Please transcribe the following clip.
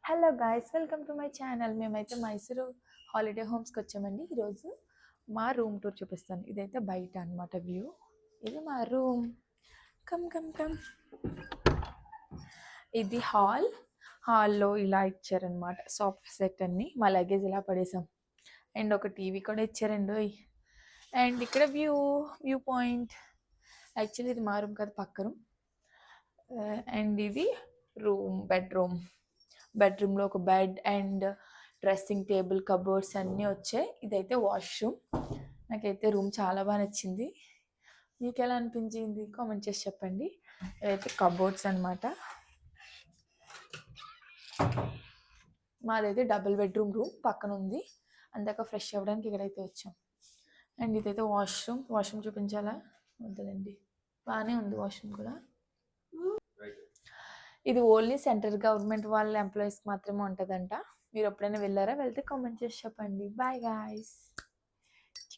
Hello guys, welcome to my channel. మేమైతే Mysuru holiday హోమ్స్కి వచ్చామండి. ఈరోజు మా రూమ్ టూర్ చూపిస్తాను. ఇదైతే బయట అనమాట వ్యూ. ఇది మా రూమ్. Come come come. ఇది హాల్లో ఇలా ఇచ్చారనమాట. సాఫ్ట్ సెట్ అన్ని మా లగేజ్ ఇలా పడేసాం. అండ్ ఒక టీవీ కూడా ఇచ్చారండి. అండ్ ఇక్కడ వ్యూ పాయింట్. యాక్చువల్లీ ఇది మా రూమ్ కాదు, పక్క రూమ్. అండ్ ఇది బెడ్రూమ్లో ఒక bed and dressing table, cupboards అన్నీ వచ్చాయి. ఇదైతే వాష్రూమ్. నాకైతే రూమ్ చాలా బాగా నచ్చింది. మీకు ఎలా అనిపించింది కామెంట్ చేసి చెప్పండి. ఇదైతే కబోర్డ్స్ అనమాట. మాదైతే డబుల్ బెడ్రూమ్ రూమ్ పక్కన ఉంది. అందాక ఫ్రెష్ అవ్వడానికి ఇక్కడైతే వచ్చాం. అండ్ ఇదైతే వాష్రూమ్ చూపించాలా? వద్దులండి, బాగానే ఉంది వాష్రూమ్ కూడా. ఇది ఓన్లీ సెంట్రల్ గవర్నమెంట్ వాళ్ళ ఎంప్లాయీస్కి మాత్రమే ఉంటుందంట. మీరు ఎప్పుడైనా వెళ్ళారా? వెళ్తే కామెంట్ చేసి చెప్పండి. Bye guys.